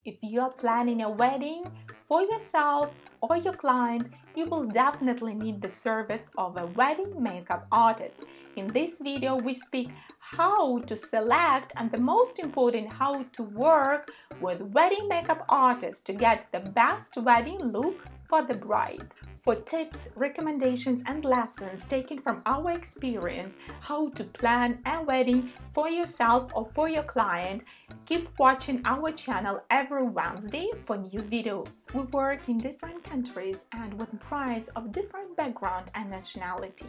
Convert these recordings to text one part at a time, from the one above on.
If you're planning a wedding for yourself or your client, you will definitely need the service of a wedding makeup artist. In this video, we speak how to select and the most important, how to work with wedding makeup artists to get the best wedding look for the bride. For tips, recommendations, and lessons taken from our experience how to plan a wedding for yourself or for your client, keep watching our channel every Wednesday for new videos. We work in different countries and with brides of different background and nationality.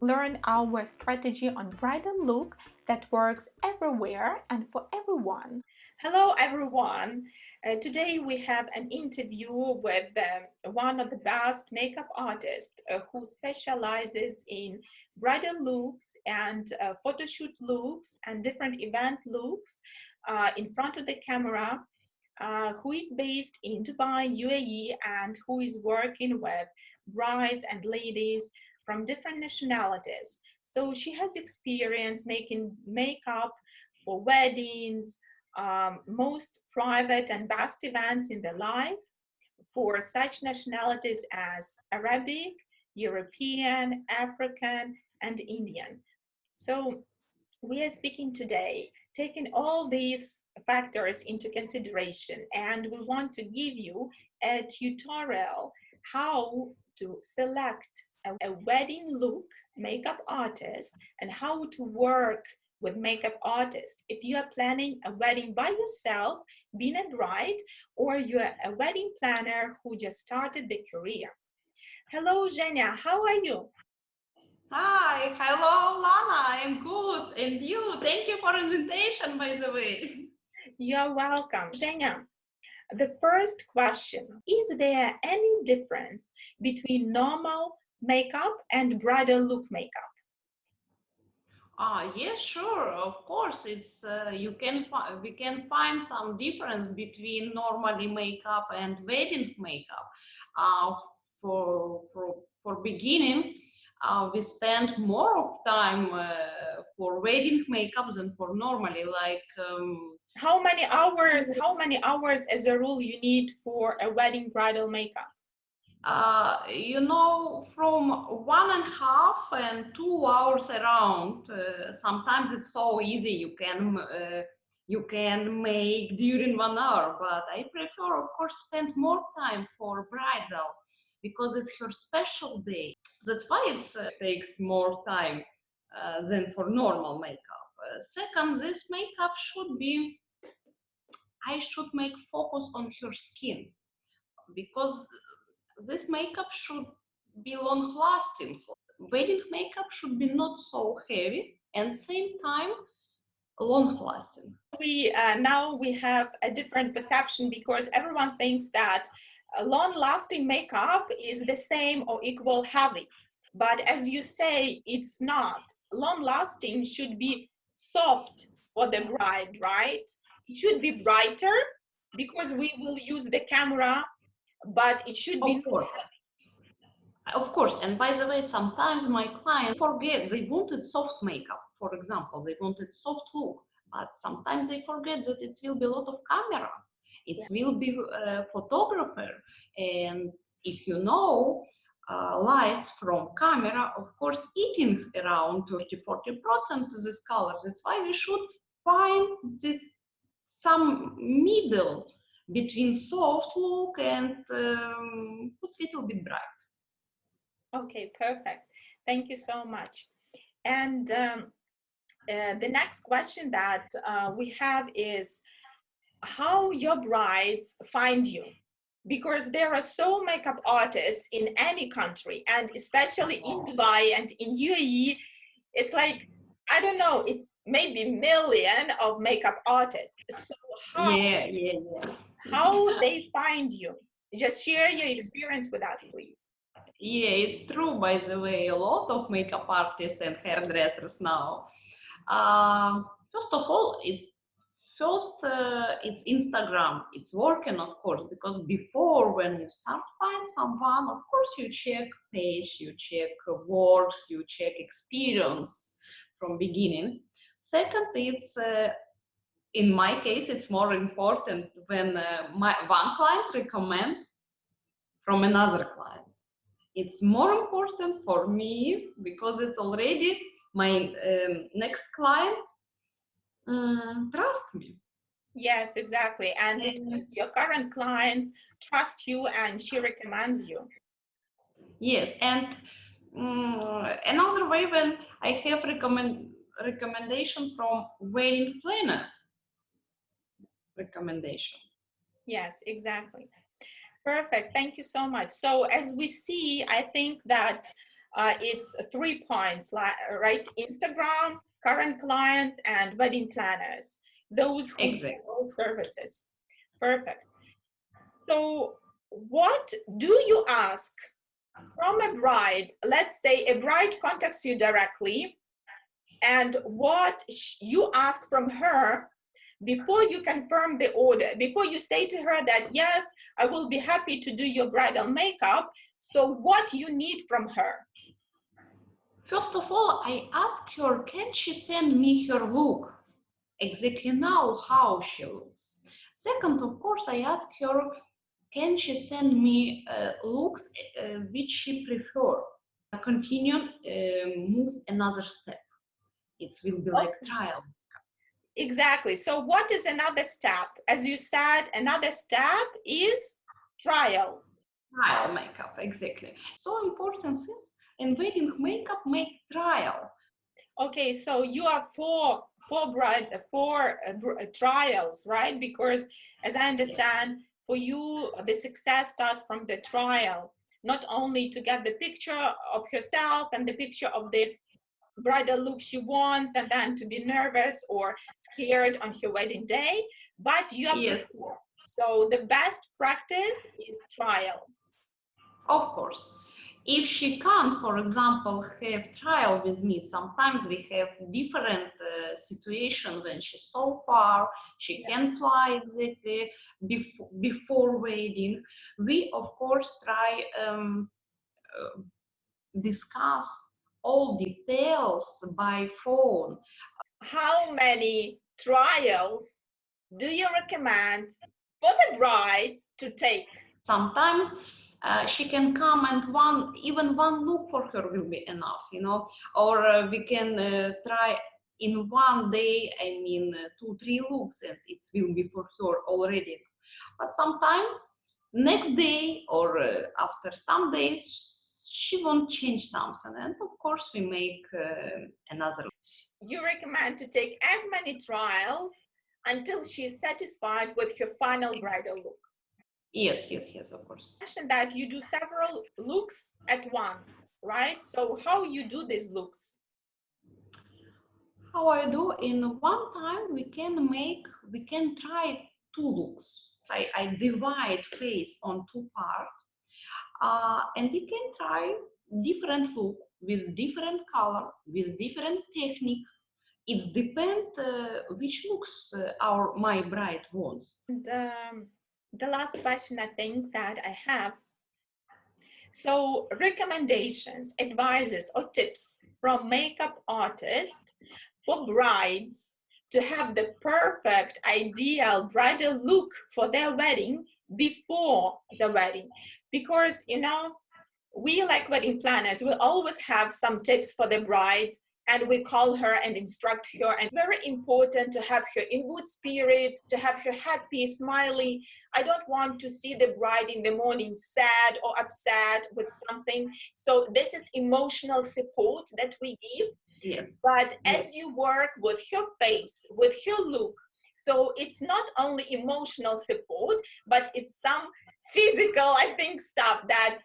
Learn our strategy on bridal look that works everywhere and for everyone. Hello everyone. Today we have an interview with one of the best makeup artists who specializes in bridal looks and photo shoot looks and different event looks in front of the camera, who is based in Dubai, UAE, and who is working with brides and ladies from different nationalities. So she has experience making makeup for weddings, most private and best events in their life for such nationalities as Arabic, European, African, and Indian. So we are speaking today, taking all these factors into consideration, and we want to give you a tutorial how to select a wedding look makeup artist and how to work with makeup artists. If you are planning a wedding by yourself, being a bride, or you're a wedding planner who just started the career. Hello, Zhenya, how are you? Hi, hello, Lana. I'm good. And you? Thank you for invitation, by the way. You're welcome. Zhenya, the first question, is there any difference between normal makeup and bridal look makeup? Yes, sure. Of course, it's we can find some difference between normally makeup and wedding makeup. Uh, for beginning, we spend more of time for wedding makeup than for normally. Like How many hours as a rule you need for a wedding bridal makeup? From 1.5 and 2 hours around. Sometimes it's so easy you can make during 1 hour, but I prefer, of course, spend more time for bridal because it's her special day. That's why it takes more time than for normal makeup. Second, this makeup I should make focus on her skin because this makeup should be long lasting. Wedding makeup should be not so heavy and same time long lasting. We now we have a different perception because everyone thinks that long-lasting makeup is the same or equal heavy. But as you say, it's not. Long-lasting should be soft for the bride, right? It should be brighter because we will use the camera, but it should be Of course, and by the way, sometimes my clients forget they wanted soft makeup, for example, they wanted soft look, but sometimes they forget that it will be a lot of camera, it will be a photographer, and if you know, lights from camera, of course, eating around 30–40% of these colors. That's why we should find some middle between soft look and put little bit bright. Okay, perfect. Thank you so much. And the next question that we have is how your brides find you, because there are so makeup artists in any country, and especially in Dubai and in UAE. It's like, I don't know, it's maybe million of makeup artists. So how they find you? Just share your experience with us, please. Yeah, it's true, by the way, a lot of makeup artists and hairdressers now. First of all, it's Instagram. It's working, of course, because before when you start find someone, of course you check page, you check works, you check experience from beginning. Second, it's In my case, it's more important when one client recommend from another client. It's more important for me because it's already my next client trust me. Yes, exactly. And it means your current clients trust you and she recommends you. Yes, and another way when I have recommendation from wedding planner recommendation. Yes, exactly. Perfect. Thank you so much. So as we see, I think that it's 3 points, right? Instagram, current clients, and wedding planners. Those who give Exactly. all services. Perfect. So what do you ask from a bride? Let's say a bride contacts you directly, and what you ask from her before you confirm the order, before you say to her that, yes, I will be happy to do your bridal makeup. So what you need from her? First of all, I ask her, can she send me her look? Exactly now how she looks. Second, of course, I ask her, can she send me looks which she prefer? Continue, move another step. It will be like Okay. trial. Exactly. So what is another step? As you said, another step is trial. Trial makeup, exactly. So important since in wedding makeup make trial. Okay, so you have four trials, right? Because as I understand, for you, the success starts from the trial, not only to get the picture of herself and the picture of the bridal look she wants, and then to be nervous or scared on her wedding day, but you are Yes, prepared. So the best practice is trial. of course. If she can't, for example, have trial with me, sometimes we have different situation when she's so far, she Yeah. can fly exactly before wedding. We, of course, try uh, discuss all details by phone. How many trials do you recommend for the bride to take? Sometimes she can come and even one look for her will be enough, or we can try in one day, I mean, 2 3 looks, and it will be for her already. But sometimes next day or after some days she won't change something, and of course we make another. You recommend to take as many trials until she is satisfied with her final bridal look. Yes, yes, yes, of course. You mentioned that you do several looks at once, right? So how you do these looks? How I do in one time we can try 2 looks. I divide face on 2 parts, and we can try different look with different color, with different technique. It depends which looks my bride wants. And the last question I think that I have, so recommendations, advices, or tips from makeup artists for brides to have the perfect, ideal bridal look for their wedding before the wedding. Because, we like wedding planners, we always have some tips for the bride, and we call her and instruct her. And it's very important to have her in good spirit, to have her happy, smiley. I don't want to see the bride in the morning sad or upset with something. So this is emotional support that we give. Yes, But yes, as you work with her face, with her look, so it's not only emotional support, but it's some physical, I think, stuff that,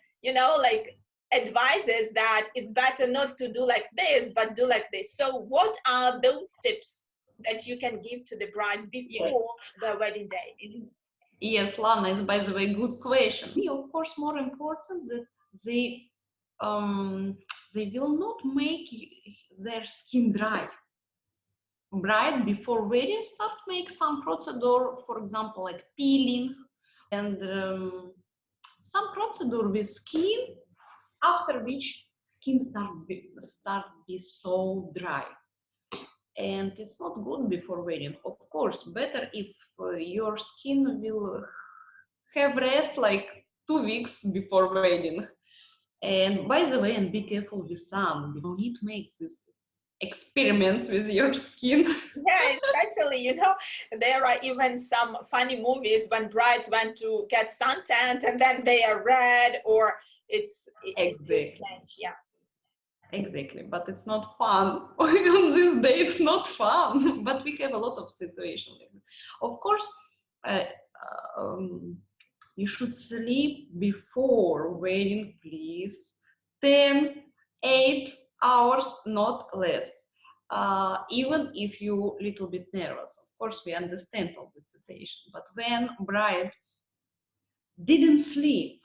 like advises that it's better not to do like this, but do like this. So what are those tips that you can give to the brides yes. before the wedding day? Yes, Lana, is by the way good question. Of course, more important that they um, they will not make their skin dry. Bride before wedding start make some procedure, for example, like peeling and some procedure with skin, after which skin start be so dry. and it's not good before wedding. Of course, better if your skin will have rest like 2 weeks before wedding. And by the way, and be careful with sun. You don't need to make these experiments with your skin. Yeah, especially, there are even some funny movies when brides went to get suntanned and then they are red, or it's Exactly. changed. Yeah. Exactly, but it's not fun. On this day, it's not fun. But we have a lot of situations like this. Of course, uh, um, you should sleep before wedding, please. 10, 8 hours, not less. Even if you little bit nervous, of course, we understand all the situation. But when bride didn't sleep,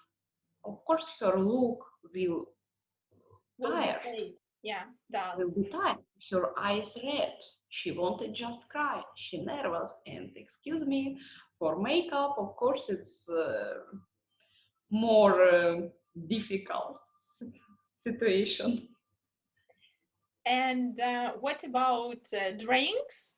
of course, her look will Will be tired. fade. Yeah, dull. Will be tired. Her eyes red. She wanted just cry. She nervous. And excuse me, for makeup, of course, it's more difficult situation. And what about drinks?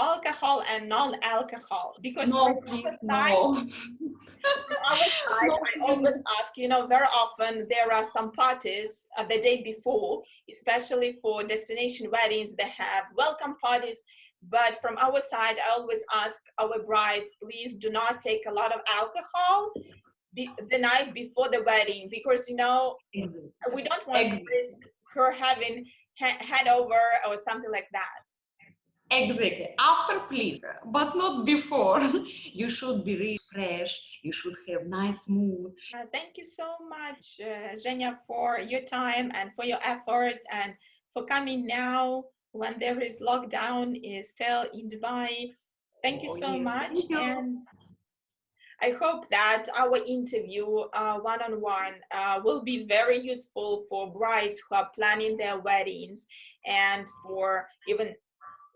Alcohol and non-alcohol, because from No, our please, side no. from our side, No, I please. always ask, very often there are some parties the day before, especially for destination weddings, they have welcome parties. But from our side, I always ask our brides, please do not take a lot of alcohol the night before the wedding, because we don't want to Exactly. risk her having head over or something like that. Exactly. After, please, but not before. You should be really fresh. You should have nice mood. Thank you so much, Zhenya, for your time and for your efforts and for coming now when there is lockdown is still in Dubai. Thank you Oh, so yes. much. Thank you. And I hope that our interview one-on-one will be very useful for brides who are planning their weddings and for even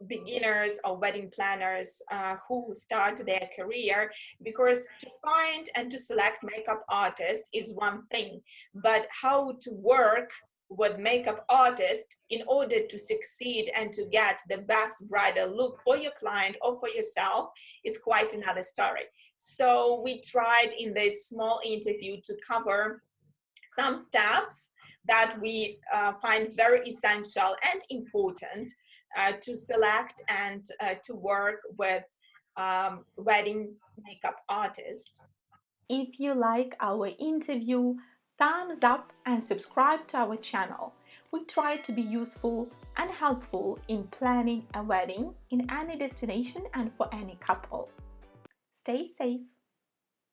beginners or wedding planners who start their career, because to find and to select makeup artists is one thing, but how to work with makeup artists in order to succeed and to get the best bridal look for your client or for yourself is quite another story. So we tried in this small interview to cover some steps that we find very essential and important to select and to work with wedding makeup artists. If you like our interview, thumbs up and subscribe to our channel. We try to be useful and helpful in planning a wedding in any destination and for any couple. Stay safe.